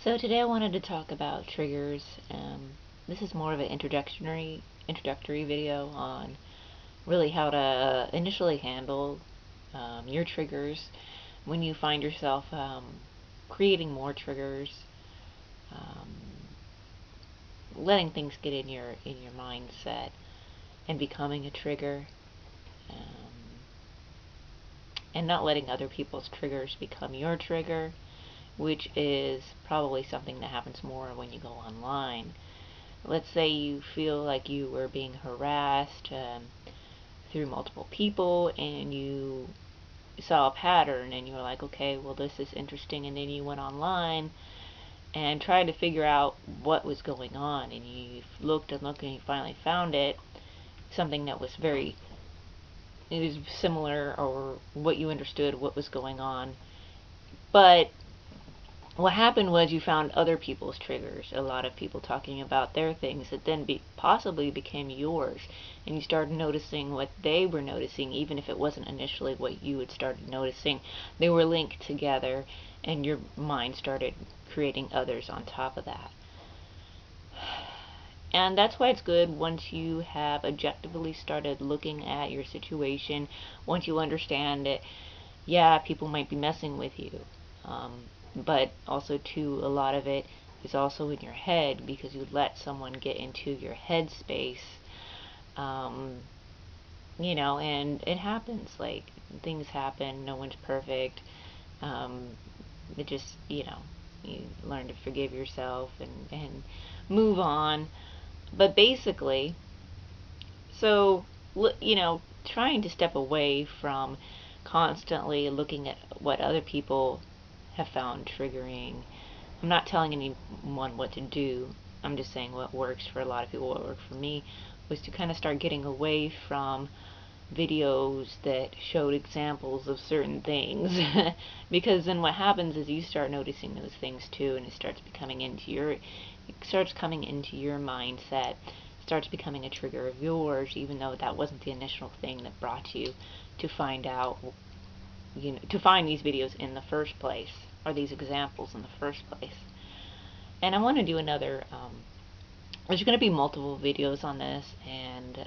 So today I wanted to talk about triggers. This is more of an introductory video on really how to initially handle your triggers when you find yourself creating more triggers, um, letting things get in your mindset and becoming a trigger, and not letting other people's triggers become your trigger, which is probably something that happens more when you go online. Let's say you feel like you were being harassed through multiple people, and you saw a pattern and you were like, okay, well, this is interesting, and then you went online and tried to figure out what was going on, and you looked and looked and you finally found it, something that was it was similar, or what you understood what was going on. But what happened was you found other people's triggers, a lot of people talking about their things that then possibly became yours, and you started noticing what they were noticing, even if it wasn't initially what you had started noticing. They were linked together, and your mind started creating others on top of that. And that's why it's good once you have objectively started looking at your situation, once you understand that, yeah, people might be messing with you. But also, too, a lot of it is also in your head, because you let someone get into your head space. Um, and it happens. Like, things happen. No one's perfect. It just, you learn to forgive yourself and move on. But basically, so, trying to step away from constantly looking at what other people have found triggering. I'm not telling anyone what to do. I'm just saying what works for a lot of people. What worked for me was to kind of start getting away from videos that showed examples of certain things because then what happens is you start noticing those things too, and it starts coming into your mindset, starts becoming a trigger of yours, even though that wasn't the initial thing that brought you to find out, to find these videos in the first place, or these examples in the first place. And I want to do another there's going to be multiple videos on this, and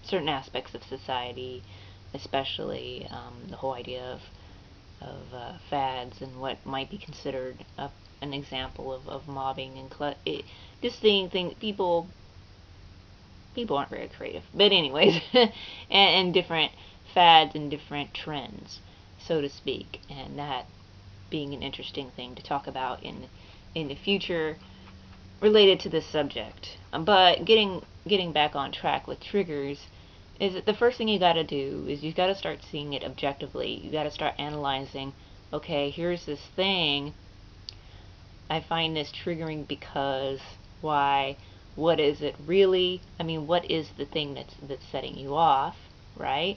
certain aspects of society, especially the whole idea of fads and what might be considered an example of mobbing and just seeing things. People aren't very creative, but anyways, and different fads and different trends, so to speak, and that being an interesting thing to talk about in the future related to this subject. But getting back on track with triggers, is that the first thing you got to do is you got to start seeing it objectively. You got to start analyzing, okay, here's this thing, I find this triggering because why? What is it really? I mean, what is the thing that's setting you off, right?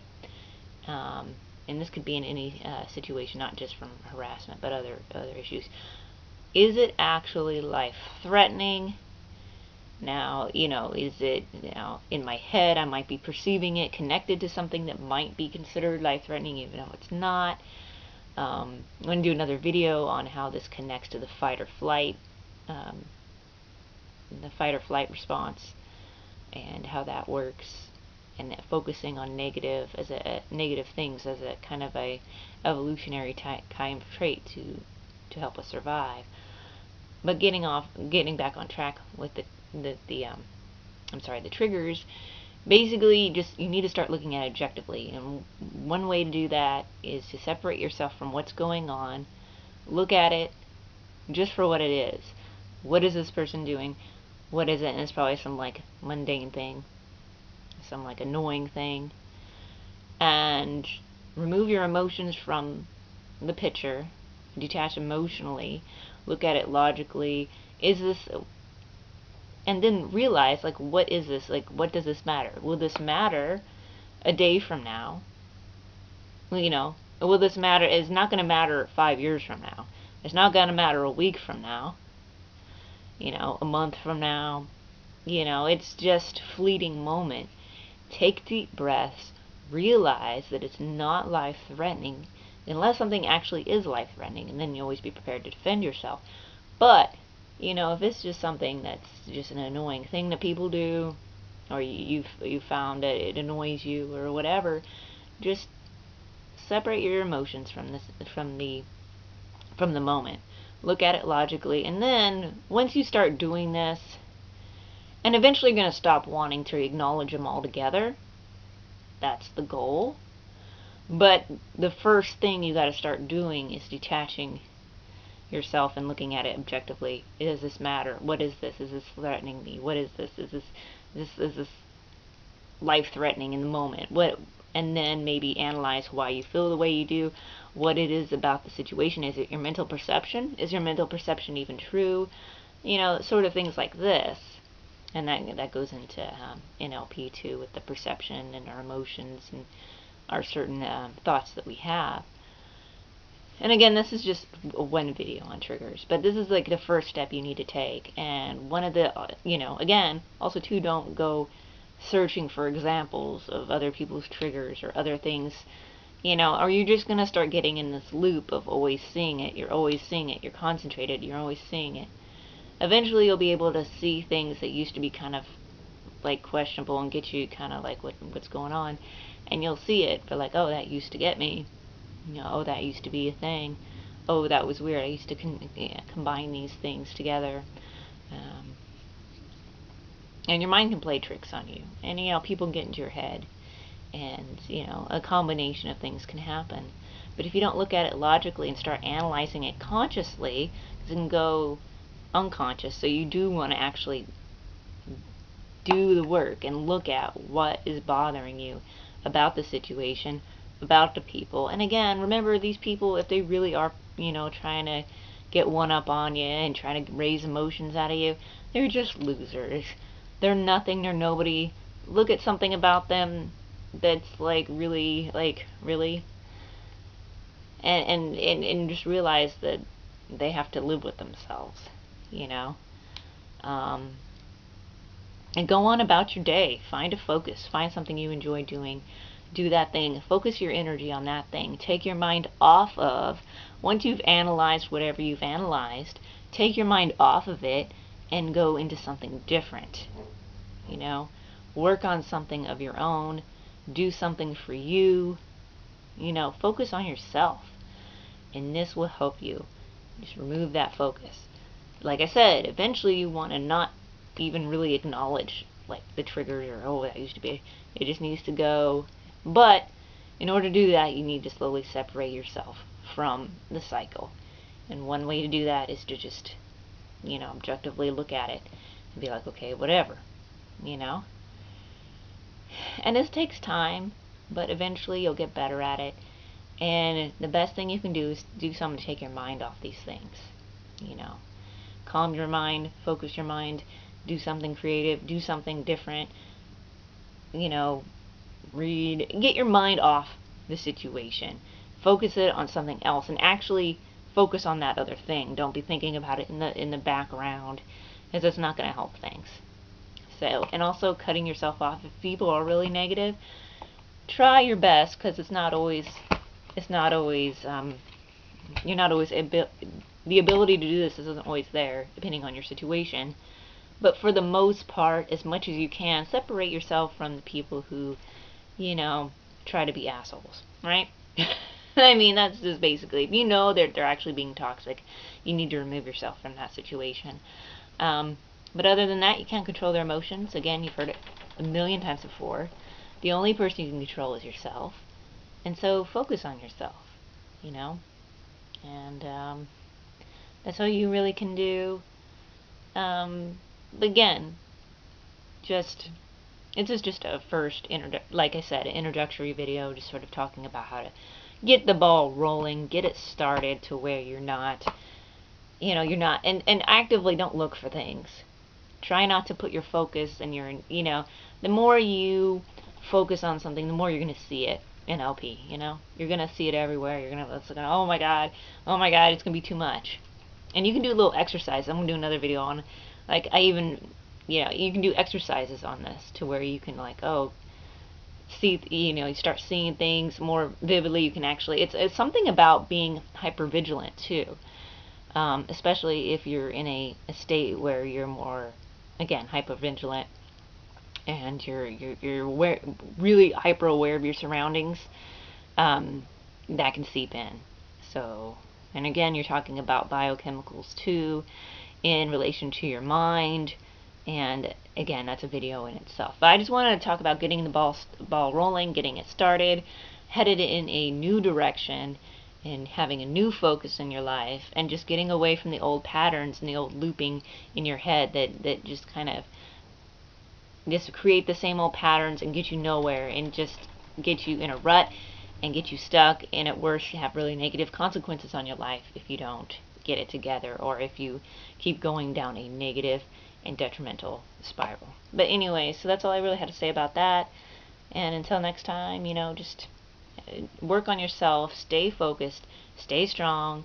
And this could be in any situation, not just from harassment, but other issues. Is it actually life threatening? Now, is it, in my head, I might be perceiving it connected to something that might be considered life threatening, even though it's not. I'm going to do another video on how this connects to the um, fight or flight response, and how that works, and focusing on negative things as a kind of a evolutionary kind of trait to help us survive. But getting back on track with the triggers. Basically, you need to start looking at it objectively, and one way to do that is to separate yourself from what's going on. Look at it just for what it is. What is this person doing? What is it? And it's probably some like mundane thing, some like annoying thing. And remove your emotions from the picture. Detach emotionally. Look at it logically. Is this, and then realize, like, what is this? Like, what does this matter? Will this matter a day from now? Will this matter? It's not going to matter 5 years from now. It's not going to matter a week from now. A month from now. It's just fleeting moment. Take deep breaths. Realize that it's not life-threatening, unless something actually is life-threatening, and then you always be prepared to defend yourself. But, you know, if it's just something that's just an annoying thing that people do, or you found that it annoys you or whatever, just separate your emotions from the moment. Look at it logically, and then once you start doing this, and eventually you're going to stop wanting to acknowledge them altogether. That's the goal. But the first thing you got to start doing is detaching yourself and looking at it objectively. Does this matter? What is this? Is this threatening me? What is this? Is this life threatening in the moment? What? And then maybe analyze why you feel the way you do, what it is about the situation. Is it your mental perception? Is your mental perception even true? You know, sort of things like this. And that goes into NLP too, with the perception and our emotions and our certain thoughts that we have. And again, this is just one video on triggers, but this is like the first step you need to take. And one of the, again, also too, don't go searching for examples of other people's triggers or other things, or you're just going to start getting in this loop of always seeing it. You're always seeing it. You're concentrated. You're always seeing it. Eventually you'll be able to see things that used to be kind of like questionable and get you kind of like what's going on, and you'll see it for like, oh, that used to get me. Oh, that used to be a thing. Oh, that was weird. I used to combine these things together. And your mind can play tricks on you. And, people get into your head. And, a combination of things can happen. But if you don't look at it logically and start analyzing it consciously, it can go unconscious. So you do want to actually do the work and look at what is bothering you about the situation, about the people. And again, remember, these people, if they really are, trying to get one up on you and trying to raise emotions out of you, they're just losers. They're nothing, they're nobody. Look at something about them that's like really, and just realize that they have to live with themselves, and go on about your day. Find a focus. Find something you enjoy doing. Do that thing. Focus your energy on that thing. Take your mind off of, once you've analyzed whatever you've analyzed, take your mind off of it and go into something different. Work on something of your own. Do something for you. Focus on yourself. And this will help you. Just remove that focus. Like I said, eventually you want to not even really acknowledge like the triggers or, oh, that used to be. It just needs to go. But in order to do that, you need to slowly separate yourself from the cycle. And one way to do that is to just, objectively look at it and be like, okay, whatever, And this takes time, but eventually you'll get better at it. And the best thing you can do is do something to take your mind off these things. Calm your mind, focus your mind, do something creative, do something different. Read, get your mind off the situation. Focus it on something else, and actually focus on that other thing. Don't be thinking about it in the background, because it's not going to help things. So, and also cutting yourself off. If people are really negative, try your best, because you're not always the ability to do this isn't always there, depending on your situation. But for the most part, as much as you can, separate yourself from the people who, try to be assholes, right? I mean, that's just basically, if they're actually being toxic, you need to remove yourself from that situation. But other than that, you can't control their emotions. Again, you've heard it a million times before. The only person you can control is yourself. And so focus on yourself, and that's all you really can do. Again, this is just a first, like I said, an introductory video, just sort of talking about how to get the ball rolling, get it started to where you're not, and actively don't look for things. Try not to put your focus and the more you focus on something, the more you're going to see it. NLP, you're going to see it everywhere. You're going to, oh my god, it's going to be too much. And you can do a little exercise. I'm going to do another video on, like, you can do exercises on this to where you can, like, see, you start seeing things more vividly. You can actually, it's something about being hypervigilant too. especially if you're in a state where you're more, again, hypervigilant, and you're really hyper aware of your surroundings. That can seep in. So, and again, you're talking about biochemicals too, in relation to your mind. And again, that's a video in itself. But I just wanted to talk about getting the ball rolling, getting it started, headed in a new direction, and having a new focus in your life, and just getting away from the old patterns and the old looping in your head that just kind of just create the same old patterns and get you nowhere, and just get you in a rut and get you stuck, and at worst have really negative consequences on your life if you don't get it together, or if you keep going down a negative and detrimental spiral. But anyway, so that's all I really had to say about that. And until next time, just work on yourself, stay focused, stay strong,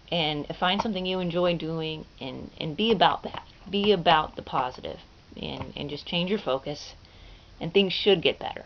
and find something you enjoy doing, and be about that. Be about the positive, and just change your focus, and things should get better.